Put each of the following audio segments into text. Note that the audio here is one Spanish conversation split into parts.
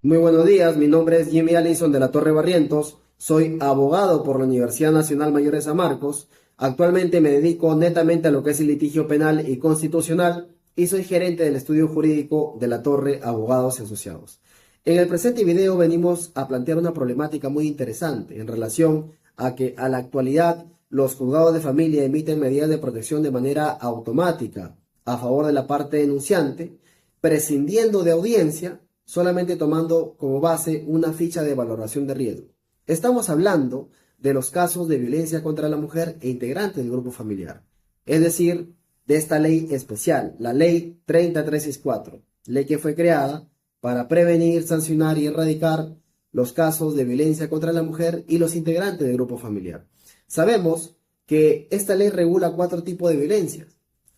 Muy buenos días, mi nombre es Jimmy Allison de la Torre Barrientos, soy abogado por la Universidad Nacional Mayor de San Marcos, actualmente me dedico netamente a lo que es el litigio penal y constitucional y soy gerente del estudio jurídico de la Torre Abogados y Asociados. En el presente video venimos a plantear una problemática muy interesante en relación a que a la actualidad los juzgados de familia emiten medidas de protección de manera automática a favor de la parte denunciante, prescindiendo de audiencia solamente tomando como base una ficha de valoración de riesgo. Estamos hablando de los casos de violencia contra la mujer e integrantes del grupo familiar, es decir, de esta ley especial, la ley 30364, ley que fue creada para prevenir, sancionar y erradicar los casos de violencia contra la mujer y los integrantes del grupo familiar. Sabemos que esta ley regula cuatro tipos de violencias: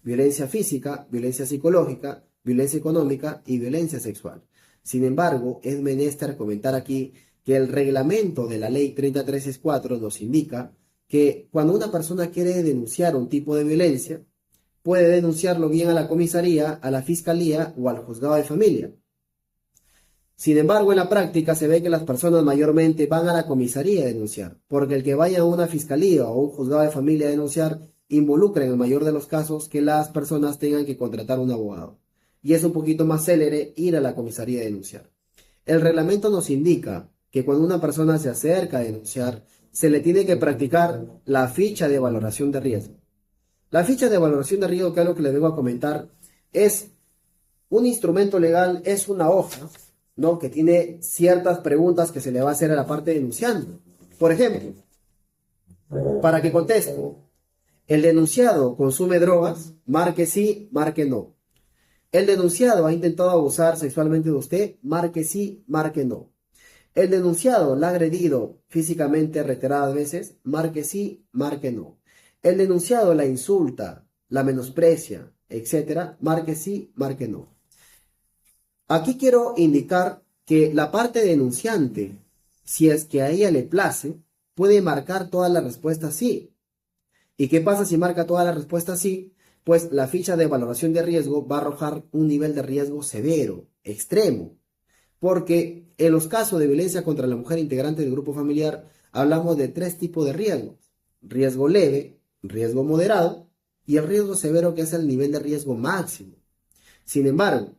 violencia física, violencia psicológica, violencia económica y violencia sexual. Sin embargo, es menester comentar aquí que el reglamento de la ley 30364 nos indica que cuando una persona quiere denunciar un tipo de violencia, puede denunciarlo bien a la comisaría, a la fiscalía o al juzgado de familia. Sin embargo, en la práctica se ve que las personas mayormente van a la comisaría a denunciar, porque el que vaya a una fiscalía o un juzgado de familia a denunciar involucra en el mayor de los casos que las personas tengan que contratar un abogado. Y es un poquito más célere ir a la comisaría a denunciar. El reglamento nos indica que cuando una persona se acerca a denunciar, se le tiene que practicar la ficha de valoración de riesgo. La ficha de valoración de riesgo, que es lo que les vengo a comentar, es un instrumento legal, es una hoja, ¿no?, que tiene ciertas preguntas que se le va a hacer a la parte denunciante. Por ejemplo, para que conteste, ¿el denunciado consume drogas? Marque sí, marque no. ¿El denunciado ha intentado abusar sexualmente de usted? Marque sí, marque no. ¿El denunciado la ha agredido físicamente reiteradas veces? Marque sí, marque no. ¿El denunciado la insulta, la menosprecia, etcétera? Marque sí, marque no. Aquí quiero indicar que la parte denunciante, si es que a ella le place, puede marcar todas las respuestas sí. ¿Y qué pasa si marca todas las respuestas sí? Pues la ficha de valoración de riesgo va a arrojar un nivel de riesgo severo, extremo, porque en los casos de violencia contra la mujer integrante del grupo familiar hablamos de tres tipos de riesgos: riesgo leve, riesgo moderado y el riesgo severo, que es el nivel de riesgo máximo. Sin embargo,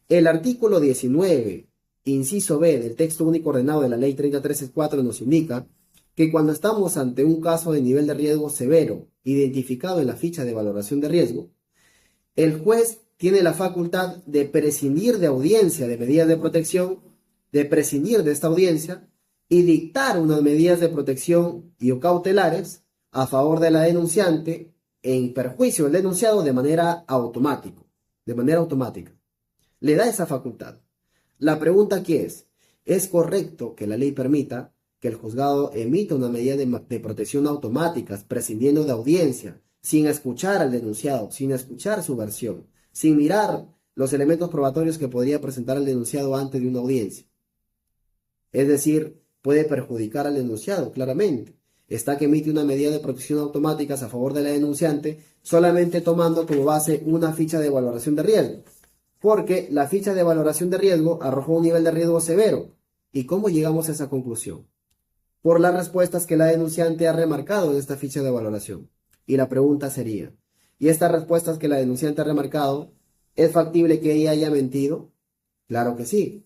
el artículo 19, inciso B del texto único ordenado de la ley 30364 nos indica que cuando estamos ante un caso de nivel de riesgo severo identificado en la ficha de valoración de riesgo, el juez tiene la facultad de prescindir de audiencia de medidas de protección, de prescindir de esta audiencia y dictar unas medidas de protección y o cautelares a favor de la denunciante en perjuicio del denunciado de manera automática, de manera automática. Le da esa facultad. La pregunta aquí ¿es correcto que la ley permita que el juzgado emita una medida de protección automáticas, prescindiendo de audiencia, sin escuchar al denunciado, sin escuchar su versión, sin mirar los elementos probatorios que podría presentar el denunciado antes de una audiencia? Es decir, puede perjudicar al denunciado, claramente. Está que emite una medida de protección automáticas a favor de la denunciante solamente tomando como base una ficha de valoración de riesgo, porque la ficha de valoración de riesgo arrojó un nivel de riesgo severo. ¿Y cómo llegamos a esa conclusión? Por las respuestas que la denunciante ha remarcado en esta ficha de valoración. Y la pregunta sería, ¿y estas respuestas que la denunciante ha remarcado, es factible que ella haya mentido? Claro que sí.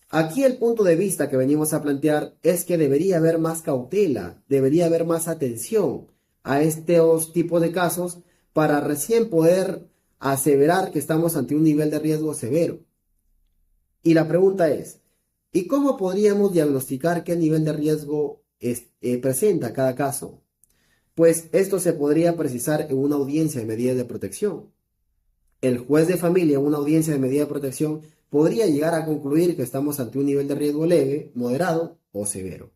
Aquí el punto de vista que venimos a plantear es que debería haber más cautela, debería haber más atención a estos tipos de casos para recién poder aseverar que estamos ante un nivel de riesgo severo. Y la pregunta es, ¿y cómo podríamos diagnosticar qué nivel de riesgo presenta cada caso? Pues esto se podría precisar en una audiencia de medidas de protección. El juez de familia en una audiencia de medida de protección podría llegar a concluir que estamos ante un nivel de riesgo leve, moderado o severo.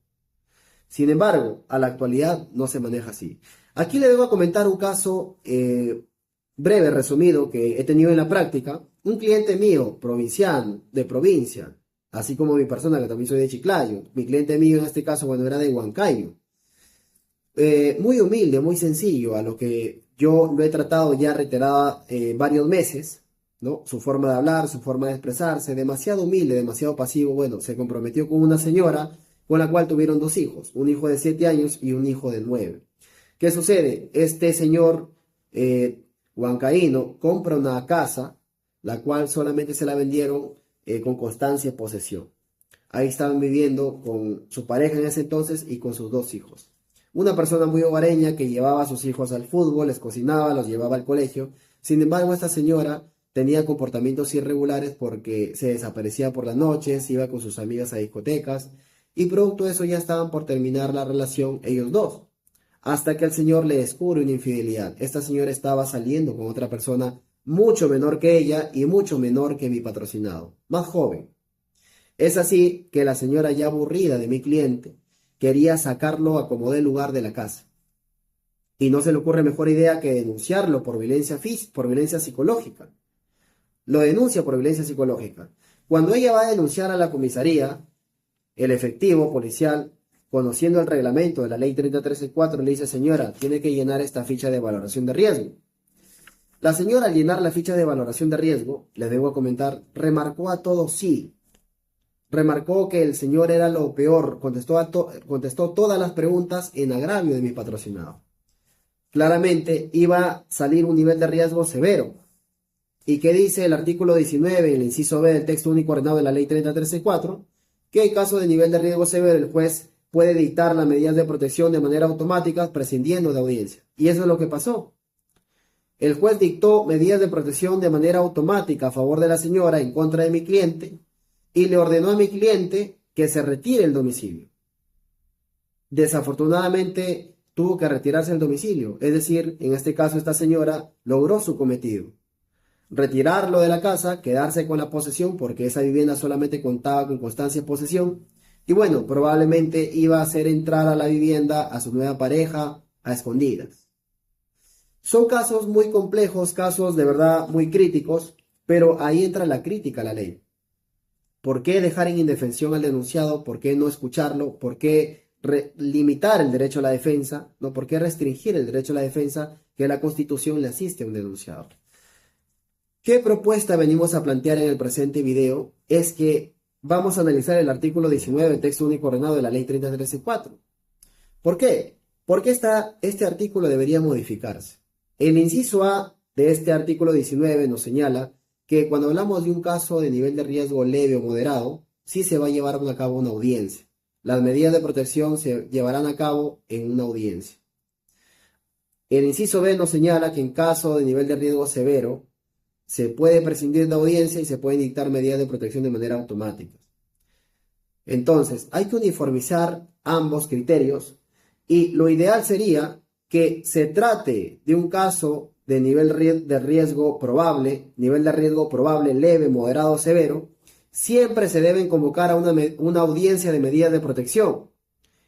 Sin embargo, a la actualidad no se maneja así. Aquí le debo a comentar un caso breve, resumido, que he tenido en la práctica. Un cliente mío, provinciano, de provincia, así como mi persona, que también soy de Chiclayo. Mi cliente mío en este caso, bueno, era de Huancayo. Muy humilde, muy sencillo, a lo que yo lo he tratado ya reiterada varios meses. ¿no? Su forma de hablar, su forma de expresarse, demasiado humilde, demasiado pasivo. Bueno, se comprometió con una señora con la cual tuvieron dos hijos, un hijo de 7 años y un hijo de 9. ¿Qué sucede? Este señor huancaíno compra una casa, la cual solamente se la vendieron con constancia y posesión. Ahí estaban viviendo con su pareja en ese entonces y con sus dos hijos. Una persona muy hogareña que llevaba a sus hijos al fútbol, les cocinaba, los llevaba al colegio. Sin embargo, esta señora tenía comportamientos irregulares porque se desaparecía por las noches, iba con sus amigas a discotecas y producto de eso ya estaban por terminar la relación ellos dos. Hasta que el señor le descubre una infidelidad. Esta señora estaba saliendo con otra persona mucho menor que ella y mucho menor que mi patrocinado, más joven. Es así que la señora, ya aburrida de mi cliente, quería sacarlo a como dé lugar de la casa. Y no se le ocurre mejor idea que denunciarlo por violencia física, por violencia psicológica. Lo denuncia por violencia psicológica. Cuando ella va a denunciar a la comisaría, el efectivo policial, conociendo el reglamento de la ley 3034, le dice: señora, tiene que llenar esta ficha de valoración de riesgo. La señora, al llenar la ficha de valoración de riesgo, le debo comentar, remarcó a todos sí. Remarcó que el señor era lo peor, contestó todas las preguntas en agravio de mi patrocinado. Claramente iba a salir un nivel de riesgo severo. ¿Y qué dice el artículo 19, el inciso B del texto único ordenado de la ley 3034? Que en caso de nivel de riesgo severo, el juez puede dictar las medidas de protección de manera automática, prescindiendo de audiencia. Y eso es lo que pasó. El juez dictó medidas de protección de manera automática a favor de la señora en contra de mi cliente y le ordenó a mi cliente que se retire el domicilio. Desafortunadamente tuvo que retirarse el domicilio, es decir, en este caso esta señora logró su cometido. Retirarlo de la casa, quedarse con la posesión porque esa vivienda solamente contaba con constancia de posesión y bueno, probablemente iba a hacer entrar a la vivienda a su nueva pareja a escondidas. Son casos muy complejos, casos de verdad muy críticos, pero ahí entra la crítica a la ley. ¿Por qué dejar en indefensión al denunciado? ¿Por qué no escucharlo? ¿Por qué limitar el derecho a la defensa? ¿No? ¿Por qué restringir el derecho a la defensa que la Constitución le asiste a un denunciado? ¿Qué propuesta venimos a plantear en el presente video? Es que vamos a analizar el artículo 19 del texto único ordenado de la ley 3034. ¿Por qué? Porque este artículo debería modificarse. El inciso A de este artículo 19 nos señala que cuando hablamos de un caso de nivel de riesgo leve o moderado, sí se va a llevar a cabo una audiencia. Las medidas de protección se llevarán a cabo en una audiencia. El inciso B nos señala que en caso de nivel de riesgo severo, se puede prescindir de audiencia y se pueden dictar medidas de protección de manera automática. Entonces, hay que uniformizar ambos criterios y lo ideal sería que se trate de un caso de nivel de riesgo probable, leve, moderado, severo. Siempre se deben convocar a una audiencia de medidas de protección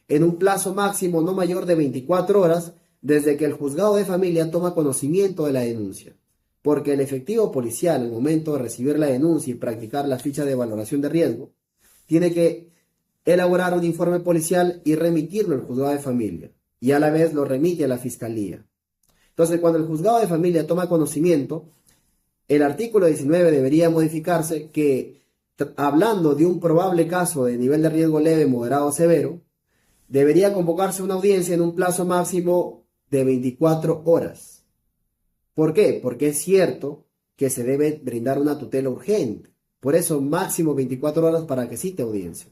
en un plazo máximo no mayor de 24 horas desde que el juzgado de familia toma conocimiento de la denuncia, porque el efectivo policial, al momento de recibir la denuncia y practicar la ficha de valoración de riesgo, tiene que elaborar un informe policial y remitirlo al juzgado de familia, y a la vez lo remite a la fiscalía. Entonces, cuando el juzgado de familia toma conocimiento, el artículo 19 debería modificarse que, hablando de un probable caso de nivel de riesgo leve, moderado o severo, debería convocarse una audiencia en un plazo máximo de 24 horas. ¿Por qué? Porque es cierto que se debe brindar una tutela urgente. Por eso, máximo 24 horas para que cite audiencia.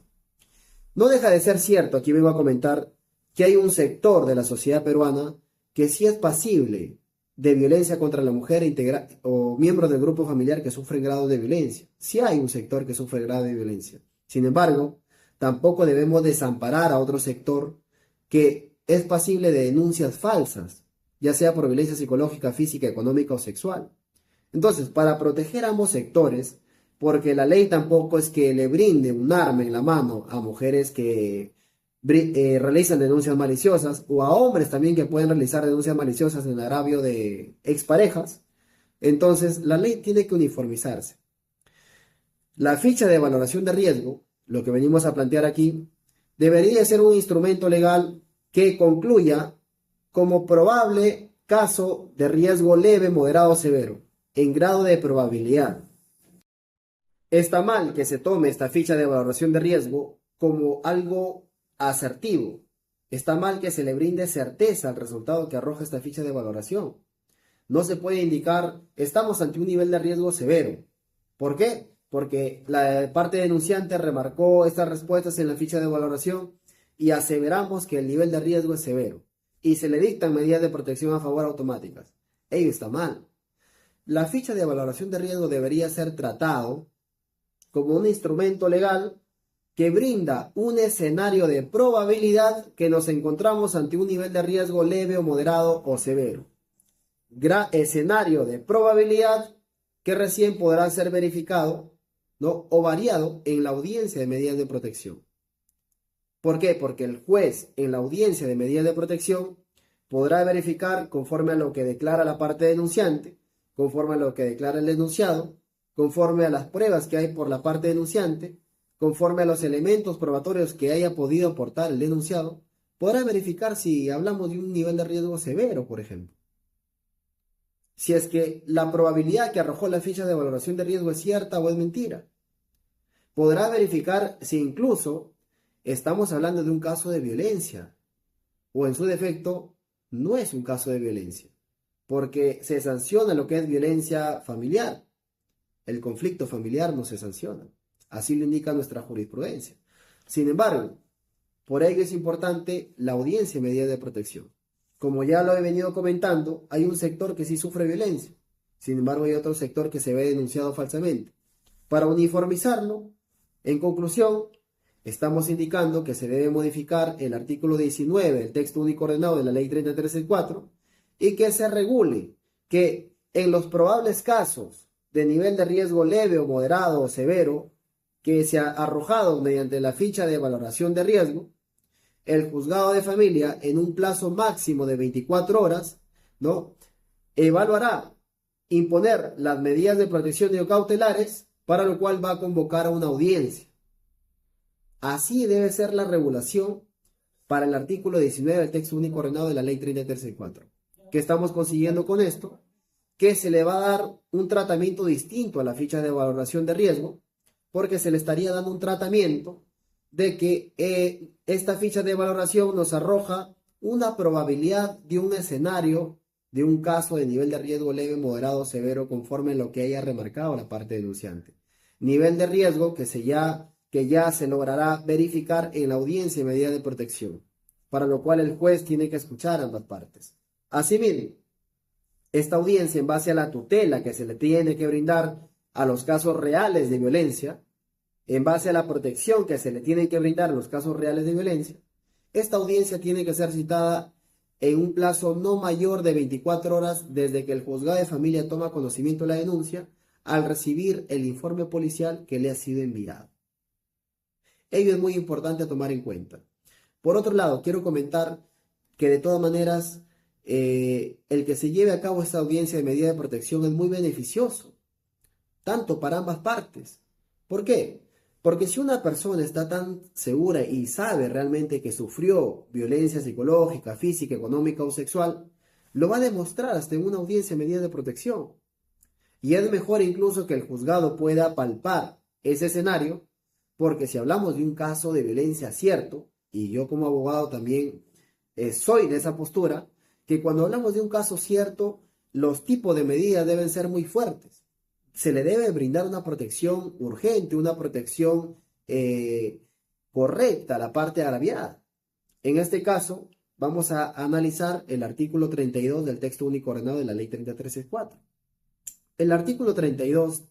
No deja de ser cierto, aquí vengo a comentar, que hay un sector de la sociedad peruana que sí es pasible de violencia contra la mujer o miembros del grupo familiar que sufren grados de violencia. Sí hay un sector que sufre grado de violencia. Sin embargo, tampoco debemos desamparar a otro sector que es pasible de denuncias falsas, ya sea por violencia psicológica, física, económica o sexual. Entonces, para proteger a ambos sectores, porque la ley tampoco es que le brinde un arma en la mano a mujeres que realizan denuncias maliciosas o a hombres también que pueden realizar denuncias maliciosas en agravio de exparejas, entonces la ley tiene que uniformizarse. La ficha de valoración de riesgo, lo que venimos a plantear aquí, debería ser un instrumento legal que concluya como probable caso de riesgo leve, moderado o severo. en grado de probabilidad. Está mal que se tome esta ficha de valoración de riesgo como algo asertivo. Está mal que se le brinde certeza al resultado que arroja esta ficha de valoración. No se puede indicar, estamos ante un nivel de riesgo severo. ¿Por qué? Porque la parte denunciante remarcó estas respuestas en la ficha de valoración y aseveramos que el nivel de riesgo es severo y se le dictan medidas de protección a favor automáticas. Ello está mal. La ficha de valoración de riesgo debería ser tratado como un instrumento legal que brinda un escenario de probabilidad que nos encontramos ante un nivel de riesgo leve o moderado o severo. Escenario de probabilidad que recién podrá ser verificado, ¿no?, o variado en la audiencia de medidas de protección. ¿Por qué? Porque el juez en la audiencia de medidas de protección podrá verificar conforme a lo que declara la parte denunciante, conforme a lo que declara el denunciado, conforme a las pruebas que hay por la parte denunciante, conforme a los elementos probatorios que haya podido aportar el denunciado, podrá verificar si hablamos de un nivel de riesgo severo, por ejemplo. Si es que la probabilidad que arrojó la ficha de valoración de riesgo es cierta o es mentira. Podrá verificar si incluso estamos hablando de un caso de violencia o en su defecto no es un caso de violencia, porque se sanciona lo que es violencia familiar. El conflicto familiar no se sanciona. Así lo indica nuestra jurisprudencia. Sin embargo, por ello es importante la audiencia en medida de protección. Como ya lo he venido comentando, hay un sector que sí sufre violencia. Sin embargo, hay otro sector que se ve denunciado falsamente. Para uniformizarlo, en conclusión, estamos indicando que se debe modificar el artículo 19 del texto único ordenado de la ley 3364 y que se regule que en los probables casos de nivel de riesgo leve o moderado o severo que se ha arrojado mediante la ficha de valoración de riesgo, el juzgado de familia en un plazo máximo de 24 horas, ¿no?, evaluará imponer las medidas de protección cautelares, para lo cual va a convocar a una audiencia. Así debe ser la regulación para el artículo 19 del texto único ordenado de la ley 3364. ¿Qué estamos consiguiendo con esto? Que se le va a dar un tratamiento distinto a la ficha de valoración de riesgo, porque se le estaría dando un tratamiento de que esta ficha de valoración nos arroja una probabilidad de un escenario de un caso de nivel de riesgo leve, moderado o severo conforme a lo que haya remarcado la parte denunciante. Nivel de riesgo que ya se logrará verificar en la audiencia de medida de protección, para lo cual el juez tiene que escuchar ambas partes. Asimismo, esta audiencia, en base a la tutela que se le tiene que brindar a los casos reales de violencia, en base a la protección que se le tiene que brindar a los casos reales de violencia, esta audiencia tiene que ser citada en un plazo no mayor de 24 horas desde que el juzgado de familia toma conocimiento de la denuncia al recibir el informe policial que le ha sido enviado. Ello es muy importante tomar en cuenta. Por otro lado, quiero comentar que de todas maneras el que se lleve a cabo esta audiencia de medida de protección es muy beneficioso, tanto para ambas partes. ¿Por qué? Porque si una persona está tan segura y sabe realmente que sufrió violencia psicológica, física, económica o sexual, lo va a demostrar hasta en una audiencia de medida de protección. Y es mejor incluso que el juzgado pueda palpar ese escenario, porque si hablamos de un caso de violencia cierto, y yo como abogado también soy de esa postura, que cuando hablamos de un caso cierto, los tipos de medidas deben ser muy fuertes. Se le debe brindar una protección urgente, una protección correcta a la parte agraviada. En este caso, vamos a analizar el artículo 32 del texto único ordenado de la ley 3364. El artículo 32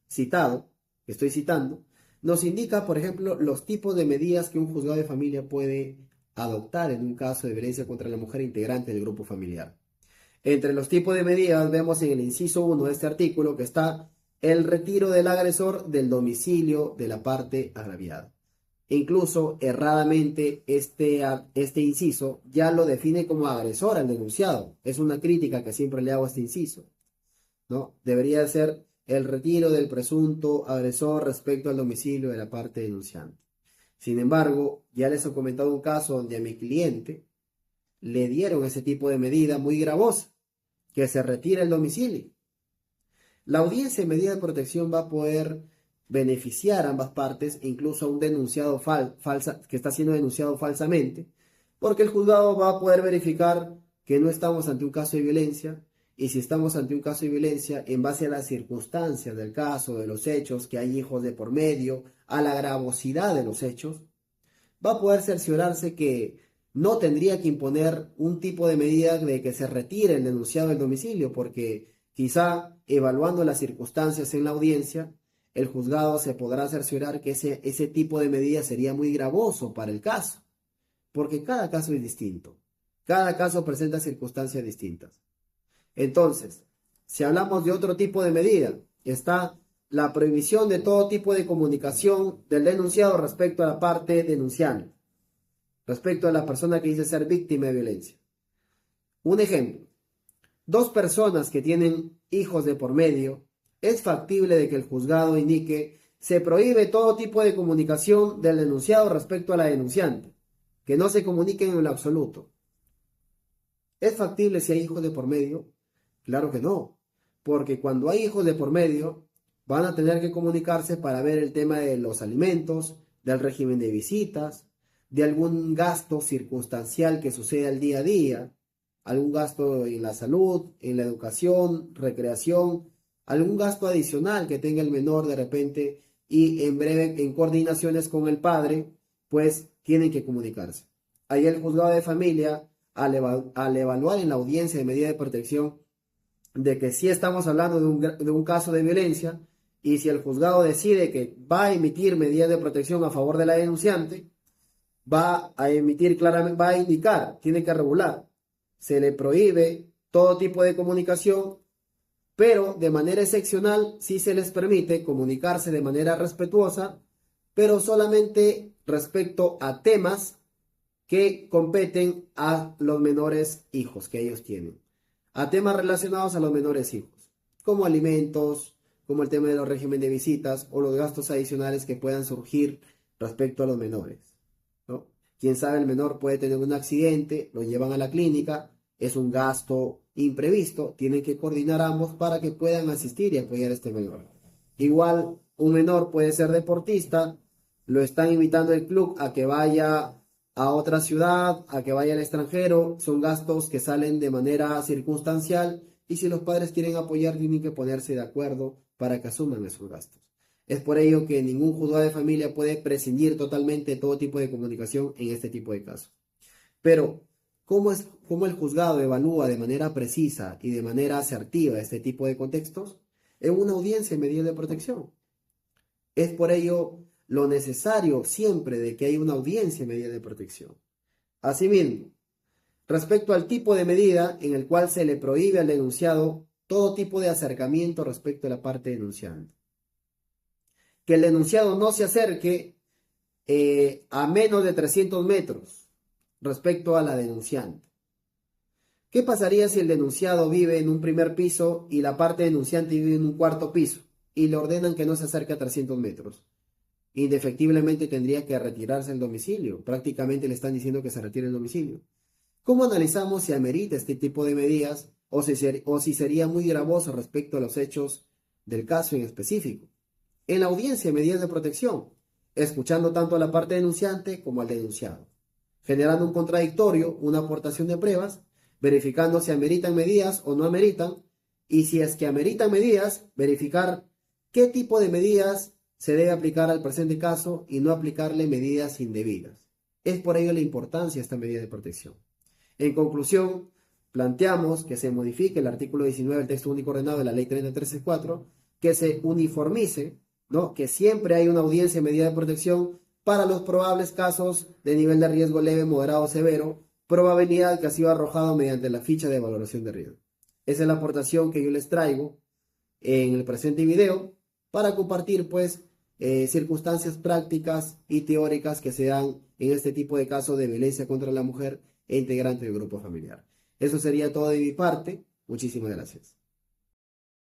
citado, que estoy citando, nos indica, por ejemplo, los tipos de medidas que un juzgado de familia puede adoptar en un caso de violencia contra la mujer integrante del grupo familiar. Entre los tipos de medidas vemos en el inciso 1 de este artículo que está el retiro del agresor del domicilio de la parte agraviada. Incluso erradamente este inciso ya lo define como agresor al denunciado. Es una crítica que siempre le hago a este inciso, ¿no? Debería ser el retiro del presunto agresor respecto al domicilio de la parte denunciante. Sin embargo, ya les he comentado un caso donde a mi cliente le dieron ese tipo de medida muy gravosa, que se retira el domicilio. La audiencia de medida de protección va a poder beneficiar a ambas partes, incluso a un denunciado que está siendo denunciado falsamente, porque el juzgado va a poder verificar que no estamos ante un caso de violencia, y si estamos ante un caso de violencia, en base a las circunstancias del caso, de los hechos, que hay hijos de por medio, a la gravosidad de los hechos, va a poder cerciorarse que no tendría que imponer un tipo de medida de que se retire el denunciado del domicilio, porque quizá evaluando las circunstancias en la audiencia, el juzgado se podrá cerciorar que ese tipo de medida sería muy gravoso para el caso, porque cada caso es distinto, cada caso presenta circunstancias distintas. Entonces, si hablamos de otro tipo de medida, está la prohibición de todo tipo de comunicación del denunciado respecto a la parte denunciante, respecto a la persona que dice ser víctima de violencia. Un ejemplo, dos personas que tienen hijos de por medio, es factible de que el juzgado indique se prohíbe todo tipo de comunicación del denunciado respecto a la denunciante, que no se comuniquen en lo absoluto. ¿Es factible si hay hijos de por medio? Claro que no, porque cuando hay hijos de por medio, van a tener que comunicarse para ver el tema de los alimentos, del régimen de visitas, de algún gasto circunstancial que suceda el día a día, algún gasto en la salud, en la educación, recreación, algún gasto adicional que tenga el menor de repente y en breve en coordinaciones con el padre, pues tienen que comunicarse. Ahí el juzgado de familia, al evaluar en la audiencia de medida de protección, de que sí estamos hablando de un caso de violencia, y si el juzgado decide que va a emitir medidas de protección a favor de la denunciante, va a emitir claramente, va a indicar, tiene que regular, se le prohíbe todo tipo de comunicación, pero de manera excepcional sí se les permite comunicarse de manera respetuosa, pero solamente respecto a temas que competen a los menores hijos que ellos tienen, a temas relacionados a los menores hijos, como alimentos, como el tema de los regímenes de visitas o los gastos adicionales que puedan surgir respecto a los menores, ¿no? Quién sabe, el menor puede tener un accidente, lo llevan a la clínica, es un gasto imprevisto, tienen que coordinar ambos para que puedan asistir y apoyar a este menor. Igual, un menor puede ser deportista, lo están invitando el club a que vaya a otra ciudad, a que vaya al extranjero, son gastos que salen de manera circunstancial y si los padres quieren apoyar tienen que ponerse de acuerdo para que asuman esos gastos. Es por ello que ningún juzgado de familia puede prescindir totalmente de todo tipo de comunicación en este tipo de casos. Pero, ¿cómo el juzgado evalúa de manera precisa y de manera asertiva este tipo de contextos? En una audiencia en medida de protección. Es por ello lo necesario siempre de que haya una audiencia en medida de protección. Asimismo, respecto al tipo de medida en el cual se le prohíbe al denunciado todo tipo de acercamiento respecto a la parte denunciante. Que el denunciado no se acerque a menos de 300 metros respecto a la denunciante. ¿Qué pasaría si el denunciado vive en un primer piso y la parte denunciante vive en un cuarto piso y le ordenan que no se acerque a 300 metros? Indefectiblemente tendría que retirarse del domicilio. Prácticamente le están diciendo que se retire del domicilio. ¿Cómo analizamos si amerita este tipo de medidas o si sería muy gravoso respecto a los hechos del caso en específico? En la audiencia de medidas de protección, escuchando tanto a la parte denunciante como al denunciado, generando un contradictorio, una aportación de pruebas, verificando si ameritan medidas o no ameritan, y si es que ameritan medidas, verificar qué tipo de medidas se debe aplicar al presente caso y no aplicarle medidas indebidas. Es por ello la importancia de esta medida de protección. En conclusión, planteamos que se modifique el artículo 19 del texto único ordenado de la ley 3364, que se uniformice, ¿no? Que siempre hay una audiencia en medida de protección para los probables casos de nivel de riesgo leve, moderado o severo, probabilidad que ha sido arrojado mediante la ficha de valoración de riesgo. Esa es la aportación que yo les traigo en el presente video para compartir pues circunstancias prácticas y teóricas que se dan en este tipo de casos de violencia contra la mujer e integrante del grupo familiar. Eso sería todo de mi parte. Muchísimas gracias.